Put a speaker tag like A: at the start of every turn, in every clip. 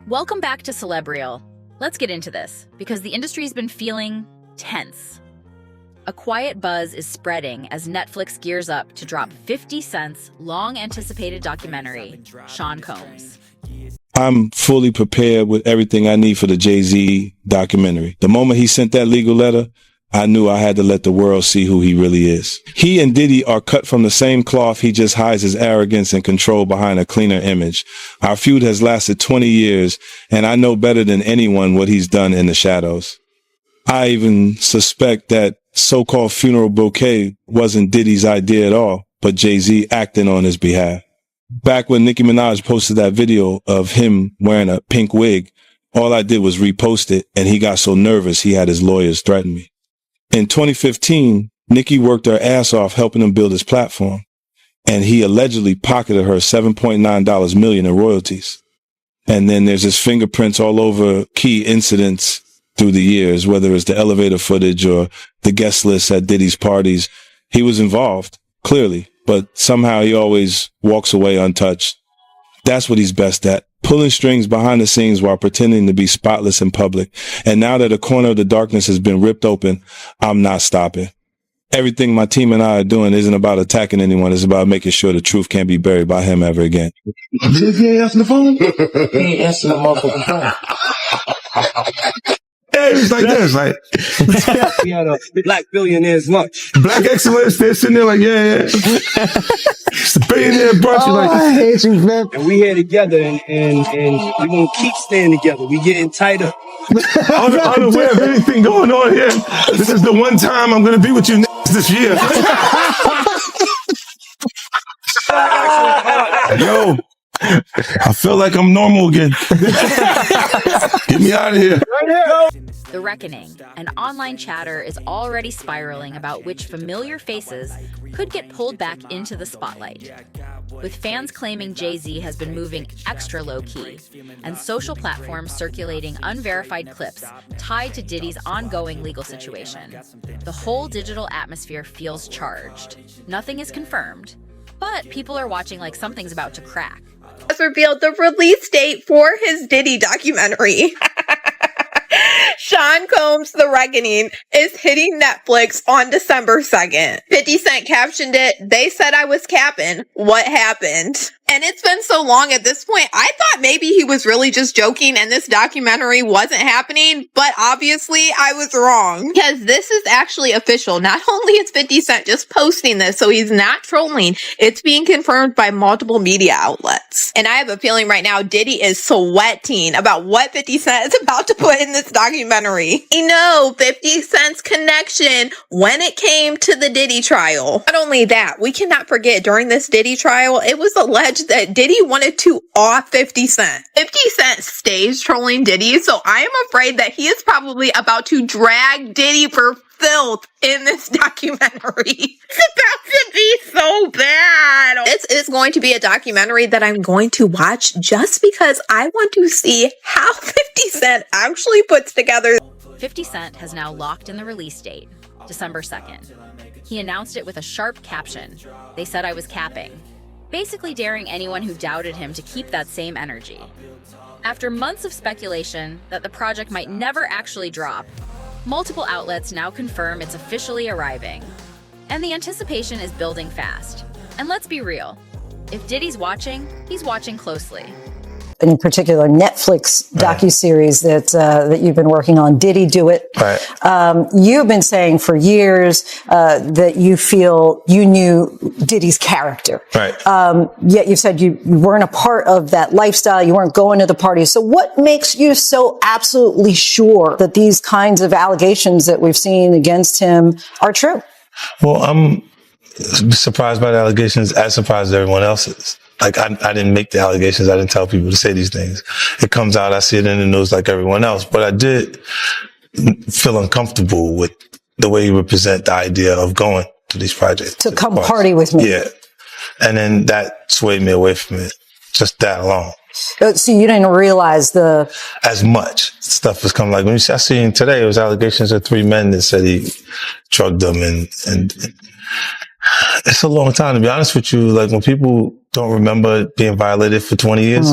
A: Welcome back to Celebrial. Let's get into this, because the industry's been feeling tense. A quiet buzz is spreading as Netflix gears up to drop 50 Cent's long-anticipated documentary, Sean Combs.
B: I'm fully prepared with everything I need for the Jay-Z documentary. The moment he sent that legal letter, I knew I had to let the world see who he really is. He and Diddy are cut from the same cloth. He just hides his arrogance and control behind a cleaner image. Our feud has lasted 20 years, and I know better than anyone what he's done in the shadows. I even suspect that so-called funeral bouquet wasn't Diddy's idea at all, but Jay-Z acting on his behalf. Back when Nicki Minaj posted that video of him wearing a pink wig, all I did was repost it, and he got so nervous he had his lawyers threaten me. In 2015, Nicki worked her ass off helping him build his platform, and he allegedly pocketed her $7.9 million in royalties. And then there's his fingerprints all over key incidents through the years, whether it's the elevator footage or the guest list at Diddy's parties. He was involved, clearly, but somehow he always walks away untouched. That's what he's best at, pulling strings behind the scenes while pretending to be spotless in public. And now that a corner of the darkness has been ripped open, I'm not stopping. Everything my team and I are doing isn't about attacking anyone. It's about making sure the truth can't be buried by him ever again.
C: He ain't answering the phone? He ain't answering the motherfucking phone. Yeah, it's like this, like
D: we had a black billionaire's lunch.
C: Black excellence. They're sitting there like, yeah. It's a billionaire brunch. Like,
D: I hate you, man. And we here together, and we're gonna keep staying together. We getting tighter.
C: Unaware of anything going on here. This is the one time I'm gonna be with you this year. Yo, I feel like I'm normal again. Get me out of here.
A: The Reckoning, an online chatter, is already spiraling about which familiar faces could get pulled back into the spotlight, with fans claiming Jay-Z has been moving extra low-key, and social platforms circulating unverified clips tied to Diddy's ongoing legal situation. The whole digital atmosphere feels charged. Nothing is confirmed, but people are watching like something's about to crack.
E: Has revealed the release date for his Diddy documentary. Sean Combs' The Reckoning is hitting Netflix on December 2nd. 50 Cent captioned it, "They said I was capping. What happened?" And it's been so long at this point, I thought maybe he was really just joking and this documentary wasn't happening, but obviously I was wrong. Because this is actually official. Not only is 50 Cent just posting this, so he's not trolling, it's being confirmed by multiple media outlets. And I have a feeling right now Diddy is sweating about what 50 Cent is about to put in this documentary. You know, 50 Cent's connection when it came to the Diddy trial. Not only that, we cannot forget during this Diddy trial, it was alleged that Diddy wanted to off 50 Cent. 50 Cent stays trolling Diddy, so I am afraid that he is probably about to drag Diddy for filth in this documentary. It's about to be so bad. This is going to be a documentary that I'm going to watch just because I want to see how 50 Cent actually puts together.
A: 50 Cent has now locked in the release date, December 2nd. He announced it with a sharp caption, "They said I was capping," basically daring anyone who doubted him to keep that same energy. After months of speculation that the project might never actually drop, multiple outlets now confirm it's officially arriving. And the anticipation is building fast. And let's be real, if Diddy's watching, he's watching closely.
F: In particular, Netflix docuseries that you've been working on, Diddy Do It.
C: right.
F: You've been saying for years that you feel you knew Diddy's character.
C: Right.
F: Yet you've said you weren't a part of that lifestyle. You weren't going to the parties. So what makes you so absolutely sure that these kinds of allegations that we've seen against him are true?
C: Well, I'm surprised by the allegations, as surprised as everyone else is. Like, I didn't make the allegations. I didn't tell people to say these things. It comes out, I see it in the news like everyone else. But I did feel uncomfortable with the way you represent the idea of going to these projects.
F: To come party with me.
C: Yeah. And then that swayed me away from it. Just that alone.
F: So you didn't realize
C: as much stuff was coming. Like, when I seen today, it was allegations of 3 men that said he drugged them, and it's a long time, to be honest with you. Like, when people don't remember being violated for 20 years,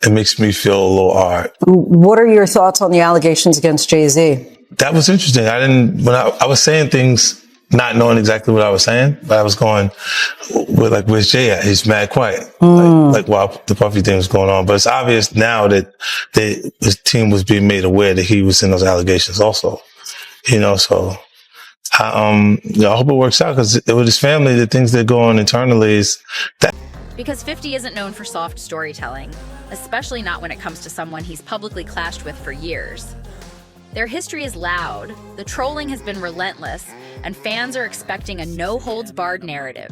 C: it makes me feel a little odd.
F: What are your thoughts on the allegations against Jay-Z?
C: That was interesting. When I was saying things, not knowing exactly what I was saying, but I was going with like, where's Jay at? He's mad quiet. Like while the Puffy thing was going on. But it's obvious now that his team was being made aware that he was in those allegations also. So I hope it works out, because with his family, the things that go on internally is that.
A: Because 50 isn't known for soft storytelling, especially not when it comes to someone he's publicly clashed with for years. Their history is loud, the trolling has been relentless, and fans are expecting a no-holds-barred narrative,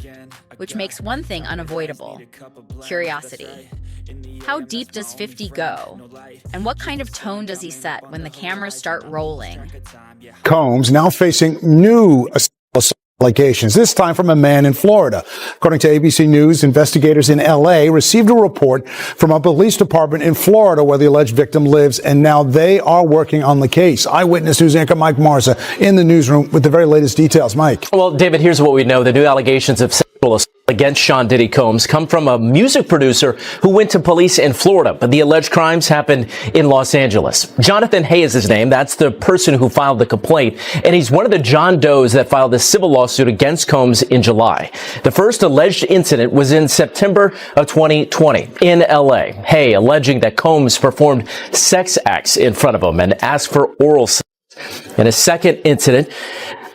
A: which makes one thing unavoidable: curiosity. How deep does 50 go? And what kind of tone does he set when the cameras start rolling?
G: Combs now facing new allegations, this time from a man in Florida. According to ABC News, investigators in L.A. received a report from a police department in Florida where the alleged victim lives, and now they are working on the case. Eyewitness News anchor Mike Marza in the newsroom with the very latest details. Mike.
H: Well, David, here's what we know. The new allegations of sexual assault against Sean Diddy Combs come from a music producer who went to police in Florida, but the alleged crimes happened in Los Angeles. Jonathan Hay is his name. That's the person who filed the complaint, and he's one of the John Does that filed a civil lawsuit against Combs in July. The first alleged incident was in September of 2020 in L.A. Hay alleging that Combs performed sex acts in front of him and asked for oral sex. In a second incident,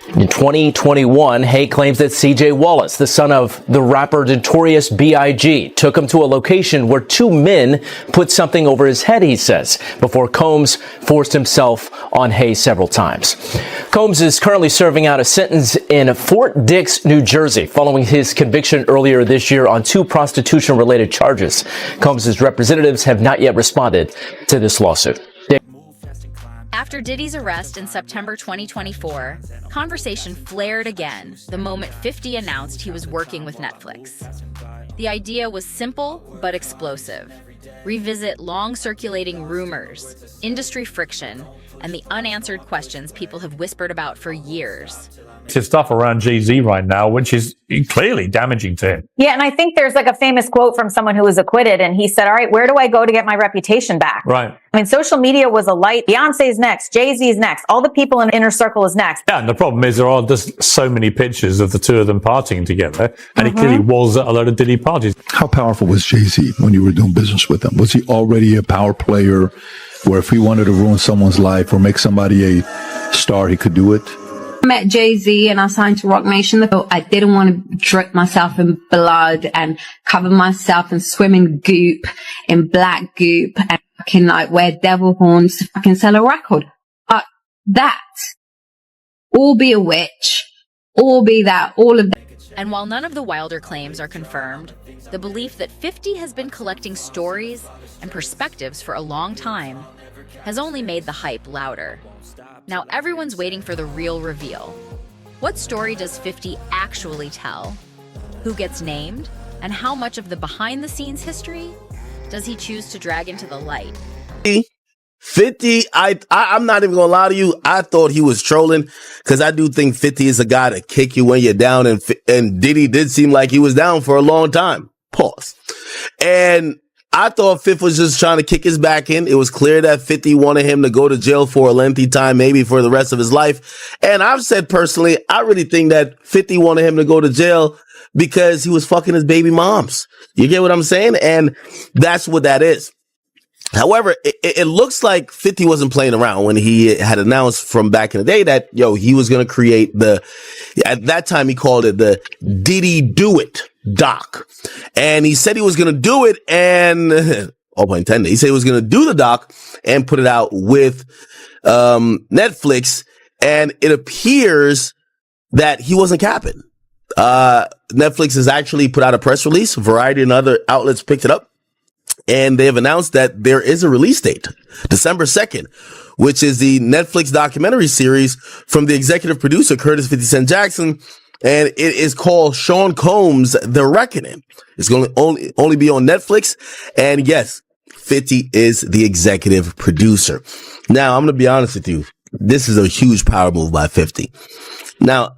H: in 2021, Hay claims that C.J. Wallace, the son of the rapper Notorious B.I.G., took him to a location where two men put something over his head, he says, before Combs forced himself on Hay several times. Combs is currently serving out a sentence in Fort Dix, New Jersey, following his conviction earlier this year on two prostitution-related charges. Combs' representatives have not yet responded to this lawsuit.
A: After Diddy's arrest in September 2024, conversation flared again the moment 50 announced he was working with Netflix. The idea was simple but explosive. Revisit long-circulating rumors, industry friction, and the unanswered questions people have whispered about for years.
I: His stuff around Jay-Z right now, which is clearly damaging to him.
J: Yeah, and I think there's like a famous quote from someone who was acquitted, and he said, all right, where do I go to get my reputation back?
I: Right.
J: I mean, social media was a light. Beyonce's next. Jay-Z's next. All the people in Inner Circle is next.
I: Yeah, and the problem is there are just so many pictures of the two of them partying together, and it clearly was at a lot of Diddy parties.
K: How powerful was Jay-Z when you were doing business with him? Was he already a power player where if he wanted to ruin someone's life or make somebody a star, he could do it?
L: I met Jay-Z and I signed to Rock Nation. I didn't want to drip myself in blood and cover myself in swimming goop, in black goop, and fucking like wear devil horns to fucking sell a record. That, or be a witch, or be that, all of that.
A: And while none of the Wilder claims are confirmed, the belief that 50 has been collecting stories and perspectives for a long time has only made the hype louder. Now everyone's waiting for the real reveal. What story does 50 actually tell? Who gets named? And how much of the behind-the-scenes history does he choose to drag into the light?
M: 50, I'm not even gonna lie to you. I thought he was trolling because I do think 50 is a guy to kick you when you're down, and Diddy did seem like he was down for a long time. Pause. And I thought 50 was just trying to kick his back in. It was clear that 50 wanted him to go to jail for a lengthy time, maybe for the rest of his life. And I've said personally, I really think that 50 wanted him to go to jail because he was fucking his baby moms. You get what I'm saying? And that's what that is. However, it looks like 50 wasn't playing around when he had announced from back in the day that, he was going to create at that time he called it the Diddy Do It doc. And he said he was going to do it and, all pun intended, he said he was going to do the doc and put it out with Netflix. And it appears that he wasn't capping. Netflix has actually put out a press release. Variety and other outlets picked it up. And they have announced that there is a release date, December 2nd, which is the Netflix documentary series from the executive producer, Curtis 50 Cent Jackson. And it is called Sean Combs, The Reckoning. It's going to only be on Netflix. And yes, 50 is the executive producer. Now, I'm going to be honest with you. This is a huge power move by 50. Now,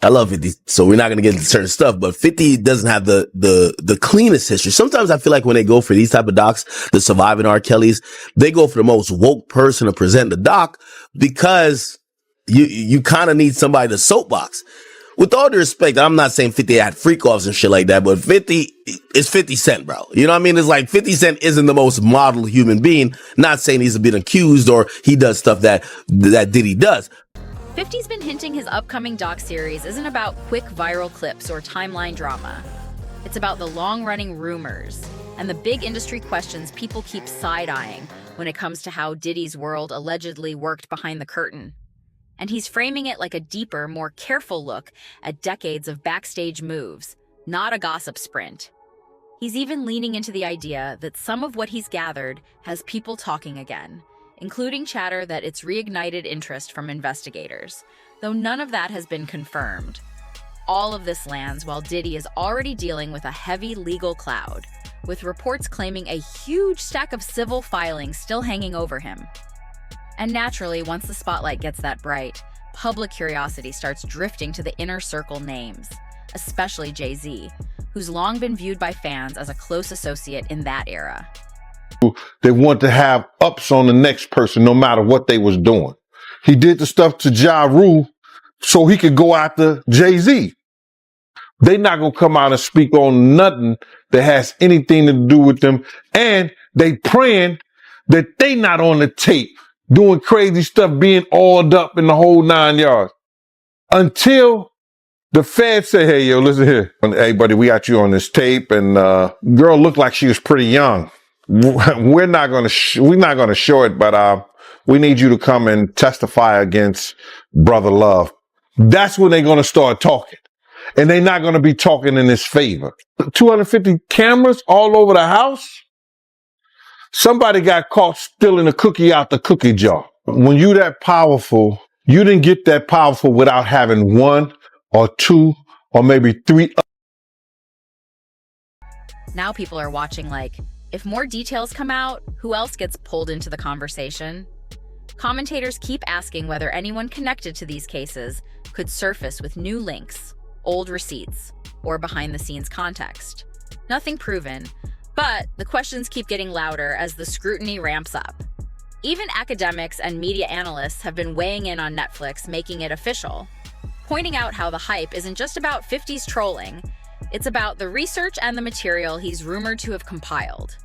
M: I love 50, so we're not going to get into certain stuff, but 50 doesn't have the cleanest history. Sometimes I feel like when they go for these type of docs, the Surviving R. Kellys, they go for the most woke person to present the doc because you kind of need somebody to soapbox. With all due respect, I'm not saying 50 had freak offs and shit like that, but 50 is 50 Cent, bro. You know what I mean? It's like 50 Cent isn't the most model human being. Not saying he's been accused or he does stuff that Diddy does.
A: 50's been hinting his upcoming doc series isn't about quick viral clips or timeline drama. It's about the long-running rumors and the big industry questions people keep side-eyeing when it comes to how Diddy's world allegedly worked behind the curtain. And he's framing it like a deeper, more careful look at decades of backstage moves, not a gossip sprint. He's even leaning into the idea that some of what he's gathered has people talking again, including chatter that it's reignited interest from investigators, though none of that has been confirmed. All of this lands while Diddy is already dealing with a heavy legal cloud, with reports claiming a huge stack of civil filings still hanging over him. And naturally, once the spotlight gets that bright, public curiosity starts drifting to the inner circle names, especially Jay-Z, who's long been viewed by fans as a close associate in that era.
N: They want to have ups on the next person no matter what they was doing. He did the stuff to Ja Rule so he could go after Jay-Z. They not going to come out and speak on nothing that has anything to do with them. And they praying that they not on the tape doing crazy stuff, being oiled up in the whole 9 yards. Until the feds say, hey, yo, listen here. Hey, buddy, we got you on this tape. And girl looked like she was pretty young. We're not going to show it, but we need you to come and testify against Brother Love. That's when they're going to start talking. And they're not going to be talking in his favor. 250 cameras all over the house. Somebody got caught stealing a cookie out the cookie jar. When you that powerful, you didn't get that powerful without having one or two or maybe three.
A: Now people are watching like, if more details come out, who else gets pulled into the conversation? Commentators keep asking whether anyone connected to these cases could surface with new links, old receipts, or behind-the-scenes context. Nothing proven, but the questions keep getting louder as the scrutiny ramps up. Even academics and media analysts have been weighing in on Netflix, making it official, pointing out how the hype isn't just about 50's trolling, it's about the research and the material he's rumored to have compiled.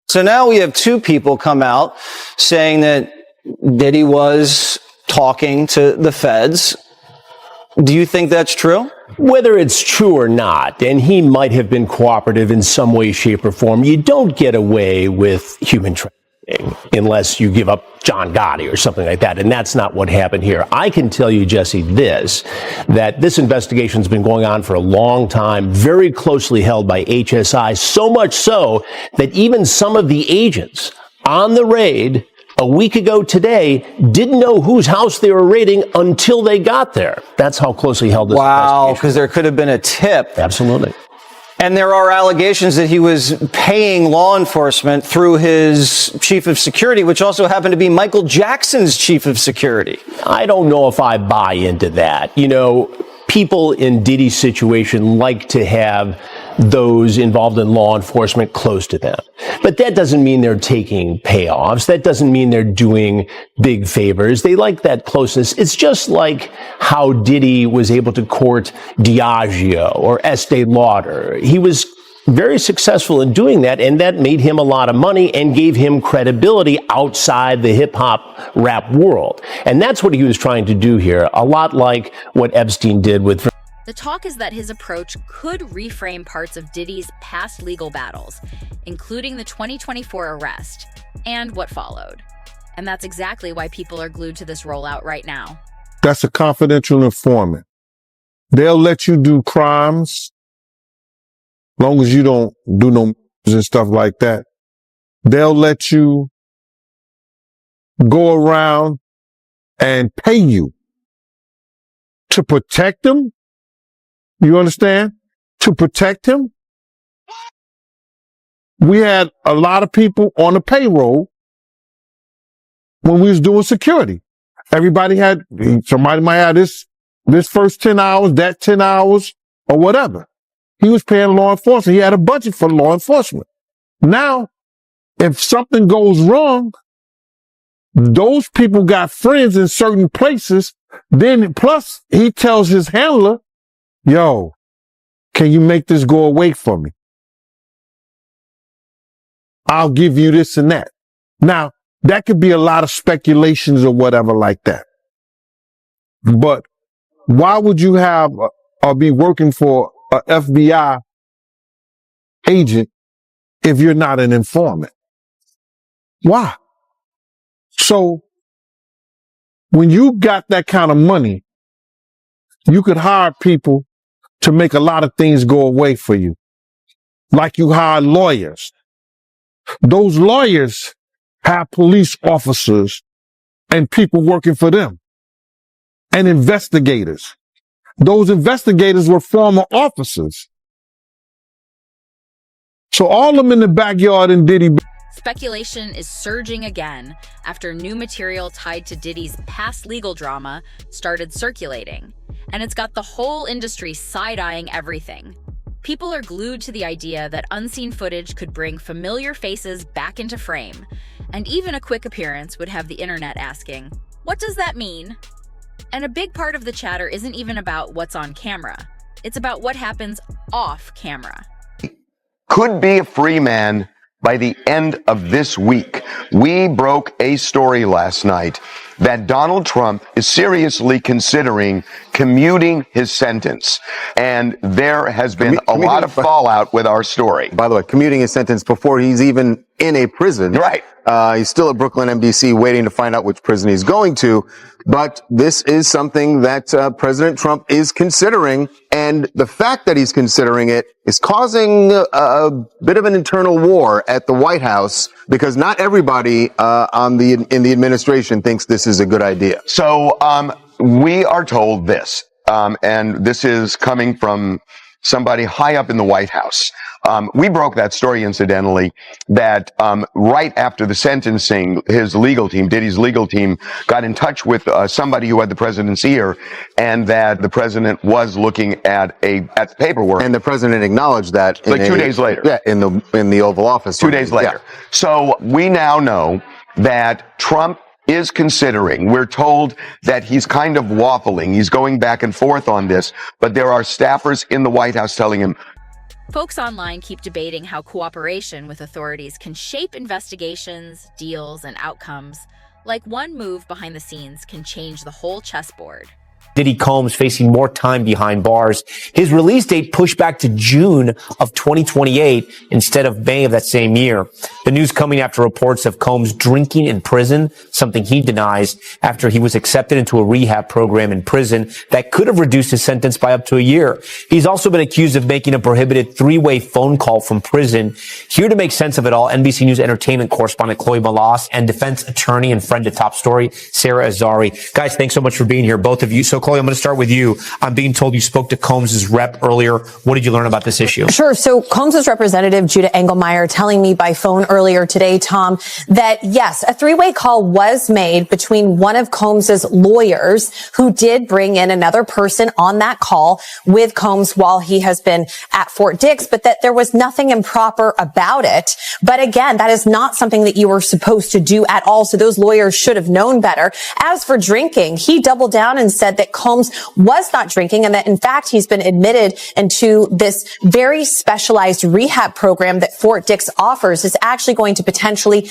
O: So now we have two people come out saying that Diddy was talking to the feds. Do you think that's true?
P: Whether it's true or not, and he might have been cooperative in some way, shape, or form, you don't get away with human trafficking unless you give up John Gotti or something like that. And that's not what happened here. I can tell you, Jesse, that this investigation's been going on for a long time, very closely held by HSI, so much so that even some of the agents on the raid a week ago today didn't know whose house they were raiding until they got there. That's how closely held this investigation.
O: Wow, because there could have been a tip.
P: Absolutely.
O: And there are allegations that he was paying law enforcement through his chief of security, which also happened to be Michael Jackson's chief of security.
P: I don't know if I buy into that. You know, people in Diddy's situation like to have those involved in law enforcement close to them. But that doesn't mean they're taking payoffs. That doesn't mean they're doing big favors. They like that closeness. It's just like how Diddy was able to court Diageo or Estee Lauder. He was very successful in doing that, and that made him a lot of money and gave him credibility outside the hip-hop rap world. And that's what he was trying to do here, a lot like what Epstein did with...
A: The talk is that his approach could reframe parts of Diddy's past legal battles, including the 2024 arrest and what followed. And that's exactly why people are glued to this rollout right now.
N: That's a confidential informant. They'll let you do crimes as long as you don't do no and stuff like that. They'll let you go around and pay you to protect them. You understand? To protect him. We had a lot of people on the payroll when we was doing security. Somebody might have this This first 10 hours, that 10 hours, or whatever. He was paying law enforcement. He had a budget for law enforcement. Now, if something goes wrong, those people got friends in certain places. Then plus he tells his handler, yo, can you make this go away for me? I'll give you this and that. Now, that could be a lot of speculations or whatever like that. But why would you have or be working for an FBI agent if you're not an informant? Why? So when you got that kind of money, you could hire people to make a lot of things go away for you. Like you hire lawyers. Those lawyers have police officers and people working for them and investigators. Those investigators were former officers. So all of them in the backyard in Diddy.
A: Speculation is surging again after new material tied to Diddy's past legal drama started circulating, and it's got the whole industry side-eyeing everything. People are glued to the idea that unseen footage could bring familiar faces back into frame, and even a quick appearance would have the internet asking, what does that mean? And a big part of the chatter isn't even about what's on camera. It's about what happens off camera.
Q: Could be a free man by the end of this week. We broke a story last night that Donald Trump is seriously considering commuting his sentence. And there has been a lot of fallout with our story.
R: By the way, commuting his sentence before he's even in a prison.
Q: Right.
R: He's still at Brooklyn MDC waiting to find out which prison he's going to. But this is something that President Trump is considering. And the fact that he's considering it is causing a bit of an internal war at the White House because not everybody in the administration thinks this is a good idea.
Q: So we are told this, and this is coming from somebody high up in the White House. We broke that story, incidentally, that right after the sentencing, his legal team, Diddy's legal team, got in touch with somebody who had the president's ear, and that the president was looking at the paperwork.
R: And the president acknowledged that
Q: like 2 days later.
R: Yeah, in the Oval Office.
Q: 2 days later. Yeah. So we now know that Trump is considering. We're told that he's kind of waffling. He's going back and forth on this, but there are staffers in the White House telling him.
A: Folks online keep debating how cooperation with authorities can shape investigations, deals, and outcomes. Like one move behind the scenes can change the whole chessboard.
S: Diddy Combs facing more time behind bars. His release date pushed back to June of 2028 instead of May of that same year. The news coming after reports of Combs drinking in prison, something he denies after he was accepted into a rehab program in prison that could have reduced his sentence by up to a year. He's also been accused of making a prohibited three-way phone call from prison. Here to make sense of it all, NBC News entertainment correspondent Chloe Malas and defense attorney and friend to Top Story, Sarah Azari. Guys, thanks so much for being here, both of you. So Chloe, I'm going to start with you. I'm being told you spoke to Combs' rep earlier. What did you learn about this issue?
T: Sure. So Combs' representative, Judah Engelmeyer, telling me by phone earlier today, Tom, that yes, a three-way call was made between one of Combs' lawyers who did bring in another person on that call with Combs while he has been at Fort Dix, but that there was nothing improper about it. But again, that is not something that you were supposed to do at all. So those lawyers should have known better. As for drinking, he doubled down and said that Combs was not drinking and that in fact he's been admitted into this very specialized rehab program that Fort Dix offers is actually going to potentially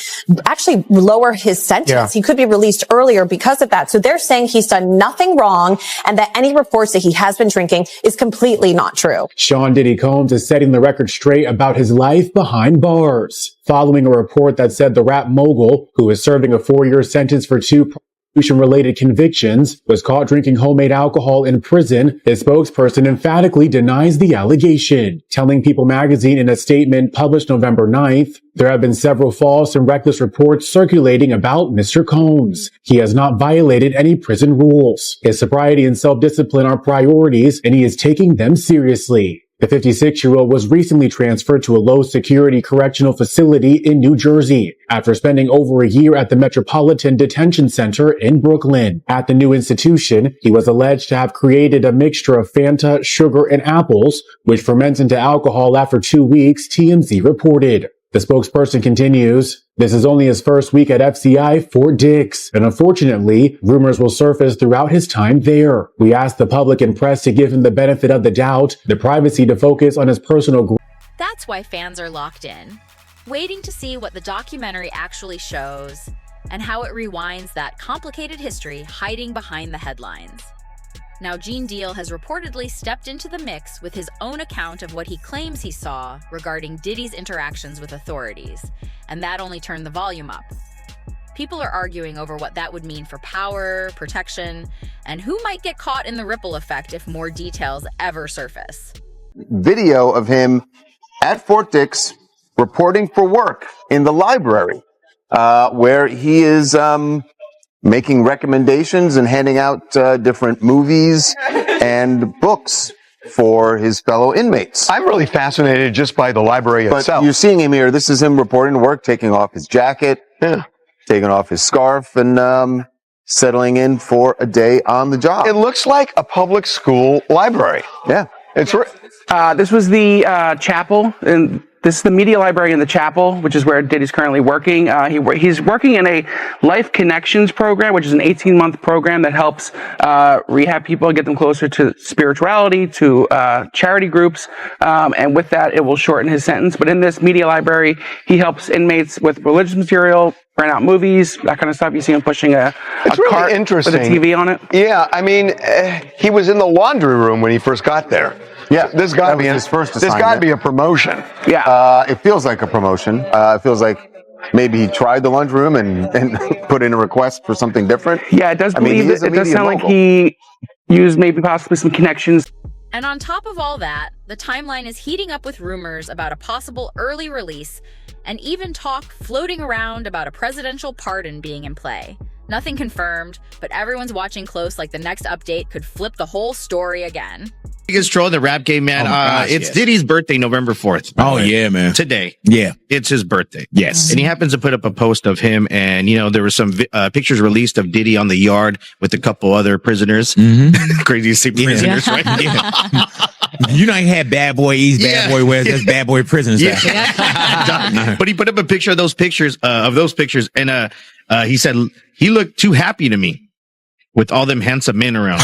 T: lower his sentence. Yeah. He could be released earlier because of that. So they're saying he's done nothing wrong and that any reports that he has been drinking is completely not true.
U: Sean Diddy Combs is setting the record straight about his life behind bars, following a report that said the rap mogul, who is serving a 4-year sentence for 2 prostitution-related convictions, was caught drinking homemade alcohol in prison. His spokesperson emphatically denies the allegation, telling People magazine in a statement published November 9th, there have been several false and reckless reports circulating about Mr. Combs. He has not violated any prison rules. His sobriety and self-discipline are priorities, and he is taking them seriously. The 56-year-old was recently transferred to a low-security correctional facility in New Jersey after spending over a year at the Metropolitan Detention Center in Brooklyn. At the new institution, he was alleged to have created a mixture of Fanta, sugar, and apples, which ferments into alcohol after 2 weeks, TMZ reported. The spokesperson continues, "This is only his first week at FCI for Dix, and unfortunately, rumors will surface throughout his time there. We ask the public and press to give him the benefit of the doubt, the privacy to focus on his personal growth."
A: That's why fans are locked in, waiting to see what the documentary actually shows and how it rewinds that complicated history hiding behind the headlines. Now, Gene Deal has reportedly stepped into the mix with his own account of what he claims he saw regarding Diddy's interactions with authorities, and that only turned the volume up. People are arguing over what that would mean for power, protection, and who might get caught in the ripple effect if more details ever surface.
R: Video of him at Fort Dix reporting for work in the library, where he is making recommendations and handing out different movies and books for his fellow inmates.
Q: I'm really fascinated just by the library
R: But
Q: itself.
R: you're seeing him here. This is him reporting to work, taking off his jacket, taking off his scarf, and settling in for a day on the job.
Q: It looks like a public school library.
R: Yeah.
Q: It's
B: this was the chapel, and this is the media library in the chapel, which is where Diddy's currently working. He's working in a Life Connections program, which is an 18-month program that helps rehab people, get them closer to spirituality, to charity groups, and with that, it will shorten his sentence. But in this media library, he helps inmates with religious material, rent out movies, that kind of stuff. You see him pushing a
Q: really
B: cart
Q: interesting.
B: with a TV on it.
Q: Yeah, I mean, he was in the laundry room when he first got there.
R: Yeah,
Q: this got to be
R: his first
Q: This got to
R: assignment.
Q: be a promotion.
B: Yeah,
R: it feels like a promotion. It feels like maybe he tried the lunchroom and put in a request for something different.
B: Yeah, it does
R: I mean,
B: believe
R: he is a
B: it does
R: media
B: sound like
R: mogul.
B: he used maybe possibly some connections.
A: And on top of all that, the timeline is heating up with rumors about a possible early release and even talk floating around about a presidential pardon being in play. Nothing confirmed, but everyone's watching close like the next update could flip the whole story again.
V: Biggest troll in the rap game, man. It's Diddy's birthday, November 4th.
W: Oh, yeah, man.
V: Today.
W: Yeah.
V: It's his birthday.
W: Yes.
V: And he happens to put up a post of him, and, you know, there were some pictures released of Diddy on the yard with a couple other prisoners. Crazy to say prisoners, right?
W: Yeah. You know, he had Bad Boy East, Bad Boy West, that's Bad Boy Prison stuff.
V: But he put up a picture of those pictures, and he said he looked too happy to me with all them handsome men around.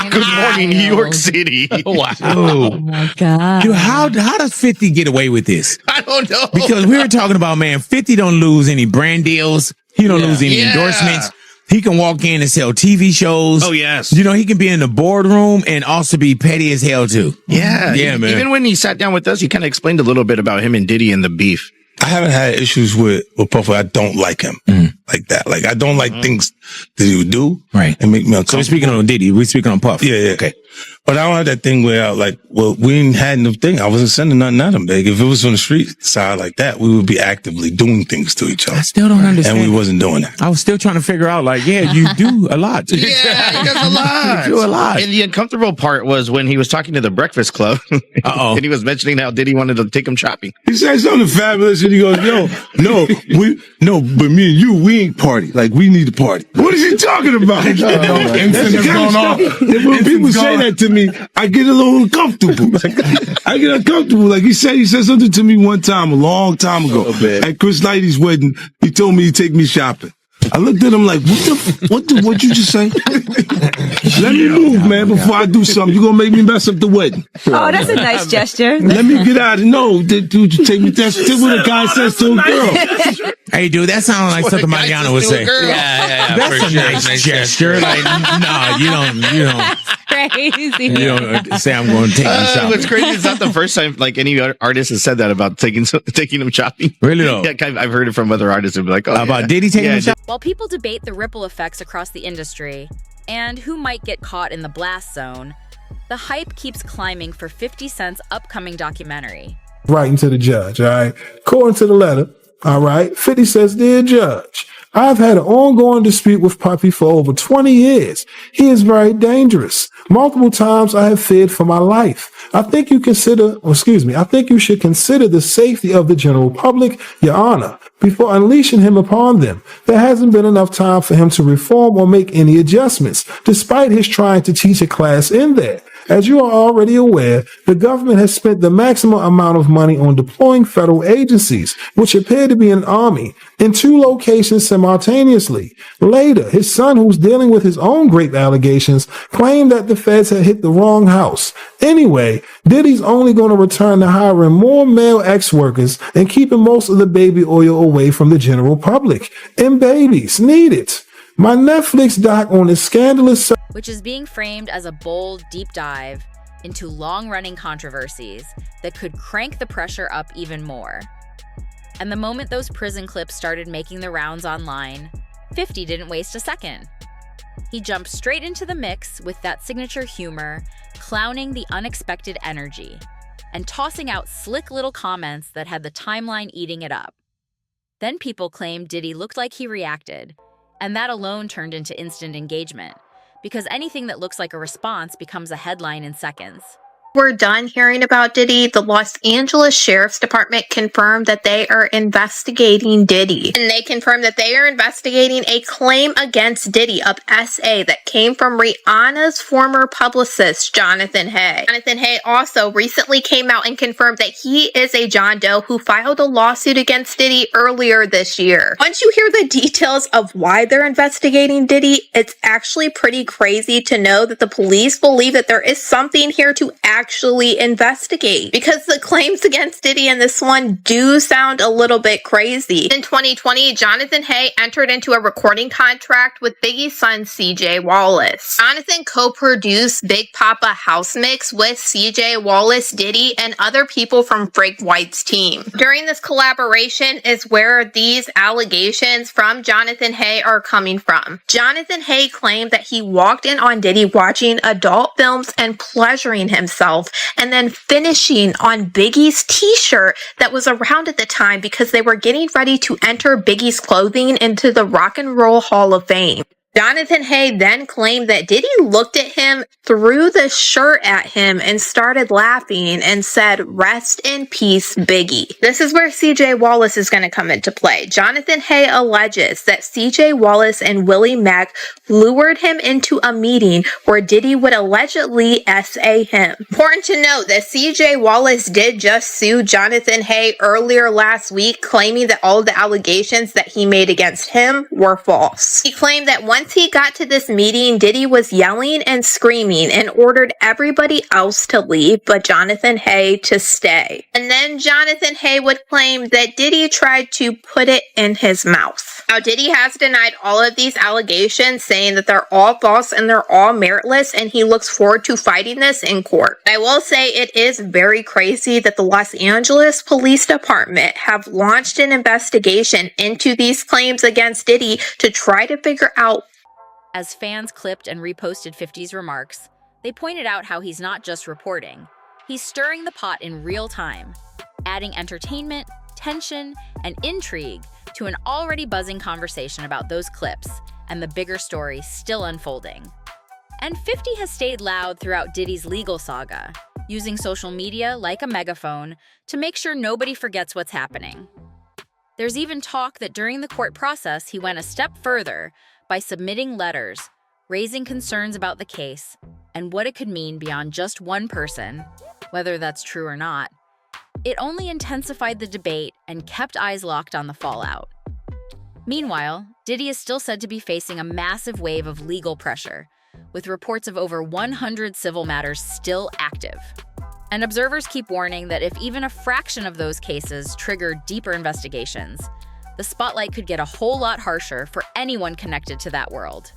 V: Good morning, New York City.
W: Wow.
T: Oh my God.
W: Dude, how does 50 get away with this?
V: I don't know.
W: Because we were talking about, man, 50 don't lose any brand deals. He don't lose any endorsements. He can walk in and sell TV shows.
V: Oh, yes.
W: You know, he can be in the boardroom and also be petty as hell, too.
V: Yeah.
W: Yeah, man.
V: Even when he sat down with us, he kind of explained a little bit about him and Diddy and the beef.
C: I haven't had issues with Puffy. I don't like him like that. Like, I don't like things that he would do.
W: Right.
C: And make me uncomfortable.
W: So we're speaking on Diddy. We're speaking on Puff.
C: Yeah.
W: Okay.
C: But I don't have that thing where, like, well, we ain't had no thing. I wasn't sending nothing at him. Like, if it was on the street side like that, we would be actively doing things to each other.
W: I still don't understand.
C: And we wasn't doing that.
W: I was still trying to figure out, like, yeah, you do a lot.
V: Yeah, he does a lot.
W: You do a lot.
V: And the uncomfortable part was when he was talking to the Breakfast Club. And he was mentioning how Diddy wanted to take him shopping.
C: He said something fabulous and he goes, but me and you, we ain't party. Like, we need to party. What is he talking about? That's the kind of stuff. And when people say that to me, I get a little uncomfortable. I get uncomfortable. Like, he said something to me one time, a long time ago. At Chris Lighty's wedding, he told me he'd take me shopping. I looked at him like, what you just say? Let me move, man, before I do something. You're going to make me mess up the wedding.
T: Oh, that's a nice gesture.
C: Let me get out of no, dude, you take me. That's what a guy says to a girl.
W: Hey, dude, that sounds like something Mariano would say.
V: Yeah.
W: That's a nice gesture. Like, no, you don't.
T: Crazy.
W: You don't say I'm going to take you shopping.
V: What's crazy, it's not the first time like any artist has said that about taking him shopping.
W: Really though?
V: Yeah, I've heard it from other artists and be like,
W: about Diddy taking him shopping?
A: While people debate the ripple effects across the industry and who might get caught in the blast zone, the hype keeps climbing for 50 Cent's upcoming documentary.
X: Writing to the judge, all right? According to the letter, all right, 50 says, "Dear Judge,
D: I've had an ongoing dispute with Puffy for over 20 years. He is very dangerous. Multiple times I have feared for my life. I think you should consider the safety of the general public, Your Honor, before unleashing him upon them. There hasn't been enough time for him to reform or make any adjustments, despite his trying to teach a class in there. As you are already aware, the government has spent the maximum amount of money on deploying federal agencies, which appear to be an army, in 2 locations simultaneously. Later, his son, who's dealing with his own rape allegations, claimed that the feds had hit the wrong house. Anyway, Diddy's only going to return to hiring more male ex-workers and keeping most of the baby oil away from the general public. And babies need it. My Netflix doc on his scandalous...
A: which is being framed as a bold, deep dive into long-running controversies that could crank the pressure up even more. And the moment those prison clips started making the rounds online, 50 didn't waste a second. He jumped straight into the mix with that signature humor, clowning the unexpected energy, and tossing out slick little comments that had the timeline eating it up. Then people claimed Diddy looked like he reacted, and that alone turned into instant engagement, because anything that looks like a response becomes a headline in seconds.
E: We're done hearing about Diddy. The Los Angeles Sheriff's Department confirmed that they are investigating Diddy. And they confirmed that they are investigating a claim against Diddy of SA that came from Rihanna's former publicist, Jonathan Hay. Jonathan Hay also recently came out and confirmed that he is a John Doe who filed a lawsuit against Diddy earlier this year. Once you hear the details of why they're investigating Diddy, it's actually pretty crazy to know that the police believe that there is something here to actually investigate, because the claims against Diddy in this one do sound a little bit crazy. In 2020, Jonathan Hay entered into a recording contract with Biggie's son CJ Wallace. Jonathan co-produced Big Papa House Mix with CJ Wallace, Diddy, and other people from Frank White's team. During this collaboration is where these allegations from Jonathan Hay are coming from. Jonathan Hay claimed that he walked in on Diddy watching adult films and pleasuring himself, and then finishing on Biggie's t-shirt that was around at the time because they were getting ready to enter Biggie's clothing into the Rock and Roll Hall of Fame. Jonathan Hay then claimed that Diddy looked at him, threw the shirt at him, and started laughing and said, "Rest in peace, Biggie." This is where CJ Wallace is going to come into play. Jonathan Hay alleges that CJ Wallace and Willie Mack lured him into a meeting where Diddy would allegedly SA him. Important to note that CJ Wallace did just sue Jonathan Hay earlier last week, claiming that all of the allegations that he made against him were false. He claimed that once he got to this meeting, Diddy was yelling and screaming and ordered everybody else to leave but Jonathan Hay to stay. And then Jonathan Hay would claim that Diddy tried to put it in his mouth. Now, Diddy has denied all of these allegations, saying that they're all false and they're all meritless, and he looks forward to fighting this in court. I will say it is very crazy that the Los Angeles Police Department have launched an investigation into these claims against Diddy to try to figure out.
A: As fans clipped and reposted 50's remarks, they pointed out how he's not just reporting, he's stirring the pot in real time, adding entertainment, tension, and intrigue to an already buzzing conversation about those clips and the bigger story still unfolding. And 50 has stayed loud throughout Diddy's legal saga, using social media like a megaphone to make sure nobody forgets what's happening. There's even talk that during the court process, he went a step further by submitting letters, raising concerns about the case and what it could mean beyond just one person, whether that's true or not. It only intensified the debate and kept eyes locked on the fallout. Meanwhile, Diddy is still said to be facing a massive wave of legal pressure, with reports of over 100 civil matters still active. And observers keep warning that if even a fraction of those cases trigger deeper investigations, the spotlight could get a whole lot harsher for anyone connected to that world.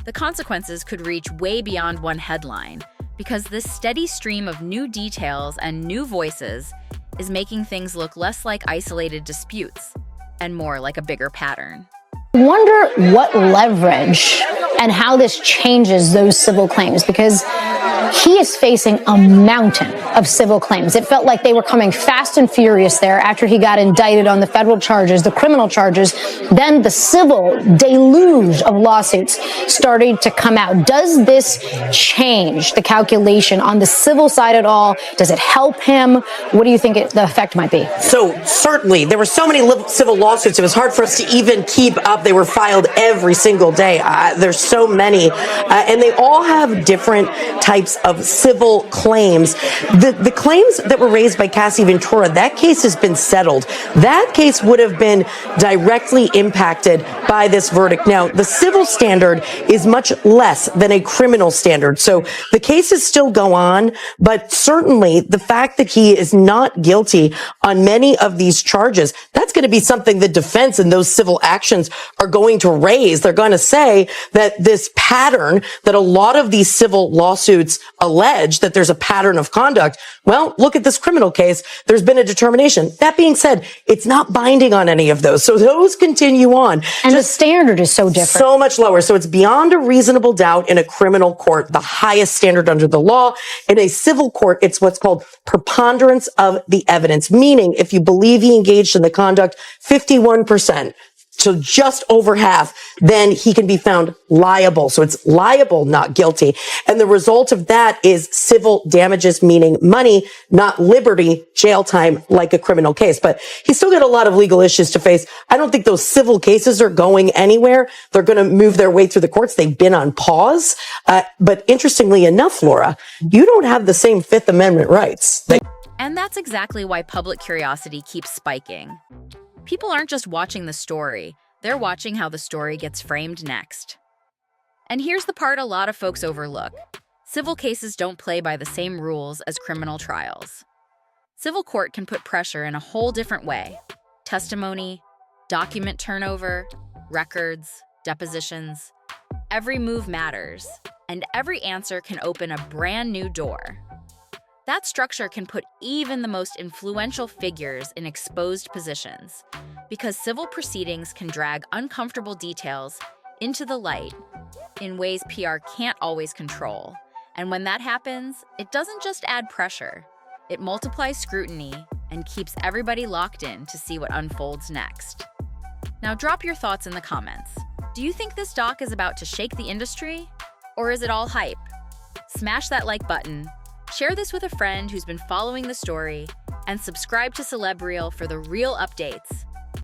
A: The consequences could reach way beyond one headline, because this steady stream of new details and new voices is making things look less like isolated disputes and more like a bigger pattern.
F: I wonder what leverage and how this changes those civil claims, because he is facing a mountain of civil claims. It felt like they were coming fast and furious there after he got indicted on the federal charges, the criminal charges. Then the civil deluge of lawsuits started to come out. Does this change the calculation on the civil side at all? Does it help him? What do you think the effect might be?
G: So certainly, there were so many civil lawsuits, it was hard for us to even keep up. They were filed every single day. There's so many, and they all have different types of civil claims. The claims that were raised by Cassie Ventura, that case has been settled. That case would have been directly impacted by this verdict. Now, the civil standard is much less than a criminal standard. So the cases still go on, but certainly the fact that he is not guilty on many of these charges, that's going to be something the defense and those civil actions are going to raise. They're going to say that this pattern that a lot of these civil lawsuits allege, that there's a pattern of conduct. Well, look at this criminal case. There's been a determination. That being said, it's not binding on any of those. So those continue on.
F: And the standard is so different.
G: So much lower. So it's beyond a reasonable doubt in a criminal court, the highest standard under the law. In a civil court, it's what's called preponderance of the evidence, meaning if you believe he engaged in the conduct, 51%. So just over half, then he can be found liable. So it's liable, not guilty. And the result of that is civil damages, meaning money, not liberty, jail time, like a criminal case. But he's still got a lot of legal issues to face. I don't think those civil cases are going anywhere. They're going to move their way through the courts. They've been on pause. But interestingly enough, Laura, you don't have the same Fifth Amendment rights.
A: And that's exactly why public curiosity keeps spiking. People aren't just watching the story, they're watching how the story gets framed next. And here's the part a lot of folks overlook. Civil cases don't play by the same rules as criminal trials. Civil court can put pressure in a whole different way. Testimony, document turnover, records, depositions. Every move matters, and every answer can open a brand new door. That structure can put even the most influential figures in exposed positions, because civil proceedings can drag uncomfortable details into the light in ways PR can't always control. And when that happens, it doesn't just add pressure, it multiplies scrutiny and keeps everybody locked in to see what unfolds next. Now drop your thoughts in the comments. Do you think this doc is about to shake the industry? Or is it all hype? Smash that like button, share this with a friend who's been following the story, and subscribe to Celebrial for the real updates.